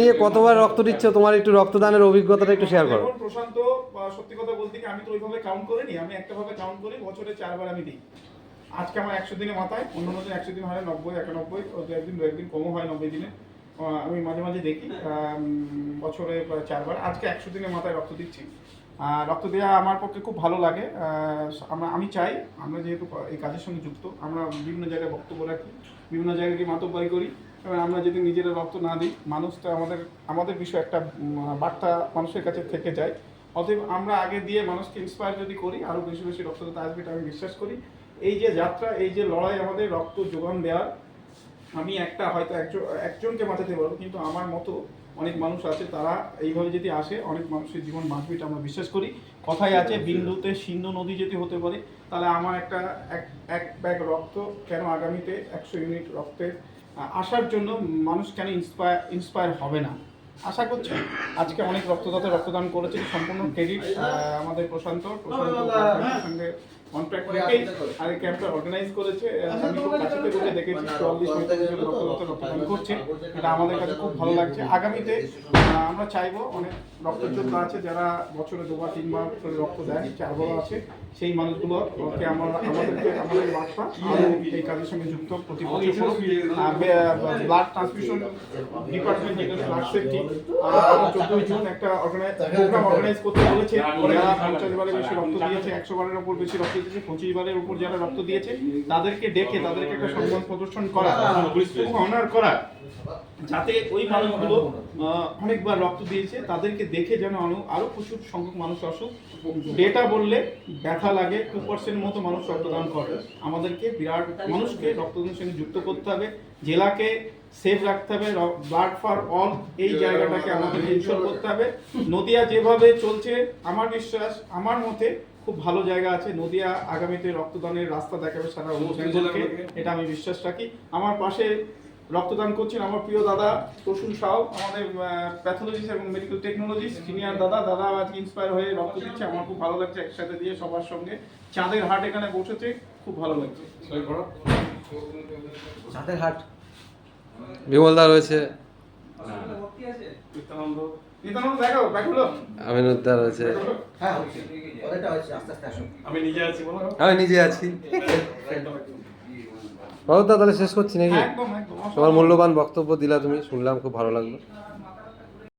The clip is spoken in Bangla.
নিয়ে কতবার রক্ত দিচ্ছ, তোমার একটু রক্তদানের অভিজ্ঞতাটা একটু শেয়ার করো। দেখুন প্রশান্ত, সত্যি কথা বলতে কি আমি তো ওইভাবে কাউন্ট করিনি, আমি একটা ভাবে কাউন্ট করি, বছরে 4 বার আমি দিই। আজকে আমার 100 দিনে মাথায়, অন্য দিন 100 দিন হয় 90, 91, ও দু একদিন কমও হয় 90 দিনে। আমি মাঝে মাঝে দেখি বছরে 4 বার। আজকে 100 দিনের মাথায় রক্ত দিচ্ছি। রক্ত দেওয়া আমার পক্ষে খুব ভালো লাগে। আমি চাই, আমরা যেহেতু এই কাজের সঙ্গে যুক্ত, আমরা বিভিন্ন জায়গায় বক্তব্য রাখি, বিভিন্ন জায়গায় গিয়ে মাতব্বরি করি, এবং আমরা যদি নিজেরা রক্ত না দিই, মানুষ তো আমাদের বিষয়ে একটা বার্তা মানুষের কাছে থেকে যায়। অতএব আমরা আগে দিয়ে মানুষকে ইন্সপায়ার যদি করি, আরও বেশি বেশি রক্তদাতা আসবে, এটা আমি বিশ্বাস করি। এই যে যাত্রা, এই যে লড়াই আমাদের রক্ত যোগান দেওয়ার, আমি হয়তো একজনকে বাঁচাতে পারবো, কিন্তু আমার মতো অনেক মানুষ আছে, তারা এইভাবে যদি আসে অনেক মানুষের জীবন বাঁচবে, এটা আমরা বিশ্বাস করি। কথায় আছে, বিন্দুতে সিন্ধু নদী যদি হতে পারে, তাহলে আমার এক ব্যাগ রক্ত কেন আগামীতে 100 ইউনিট রক্তের আসার জন্য মানুষ কেন ইন্সপায়ার হবে না। আশা করছি আজকে অনেক রক্তদাতা রক্তদান করেছে, সম্পূর্ণ ক্রেডিট আমাদের প্রশান্ত সঙ্গে কন্ট্রাক্ট রেখেই আর এই ক্যাম্পটা অর্গানাইজ করেছে। আমি খুব কাছে থেকে বসে দেখেছি 44-45 রক্তদাতা রক্তদান করছে, এটা আমাদের কাছে খুব ভালো লাগছে। আগামীতে আমরা চাইবো, অনেক রক্তযোদ্ধা আছে যারা বছরে 2 বা 3 বার করে রক্ত দেয়, 4 বার আছে, সেই মানুষগুলোকে আমাদের বার্তা আরও এই কাজের সঙ্গে যুক্ত প্রতি বছর ব্লাড ট্রান্সফিউশন ডিপার্টমেন্ট, যেটা ব্লাড সেফটি, 14 জুন একটা প্রোগ্রাম অর্গানাইজ করতে বলেছে। যারা 50 বারের বেশি রক্ত দিয়েছে, 100 বারের উপর বেশি রক্ত দিয়েছে, 25 বারের উপর যারা রক্ত দিয়েছে, তাদেরকে ডেকে তাদেরকে একটা সম্মান প্রদর্শন করা, অনার করা, যাতে ওই মানুষগুলো অনেকবার রক্ত দিয়েছে তাদেরকে দেখে যেন আরো প্রচুর সংখ্যক মানুষ আসুক। ডেটা বললে ব্যথা লাগে, 2% মতো মানুষ রক্তদান করে। আমাদেরকে বিরাট মানুষকে রক্তদানের সঙ্গে যুক্ত করতে হবে, জেলাকে সেফ রাখতে হবে, ব্লাড ফর অল এই জায়গাটাকে আমাদের ইনশোর করতে হবে। নদিয়া যেভাবে চলছে, আমার বিশ্বাস, আমার মতে খুব ভালো জায়গা আছে। নদিয়া আগামীতে রক্তদানের রাস্তা দেখাবে সারা ওয়েস্ট বেঙ্গলকে, এটা আমি বিশ্বাস রাখি। আমার পাশে রক্তদান করছেন আমার প্রিয় দাদা প্রসূন সাউ, আমাদের প্যাথোলজিস্ট এবং মেডিকেল টেকনোলজিস্ট সিনিয়র দাদা আজকে ইন্সপায়ার হয়ে রক্ত দিচ্ছে। আমার খুব ভালো লাগছে, একসাথে দিয়ে সবার সঙ্গে চাঁদের হাট এখানে বসেছে, খুব ভালো লাগছে। চাঁদের হাট বিমলদা রয়েছে, দেখাও ব্যাগগুলো, আমিনুদ্দা রয়েছে, হ্যাঁ ওটা হচ্ছে আস্তে আস্তে আসুন। আমি নিজে আছি, বলো। আমি নিজে আছি। দা তাহলে শেষ করছি নাকি? একদম তোমার মূল্যবান বক্তব্য দিলা তুমি, শুনলাম, খুব ভালো লাগলো।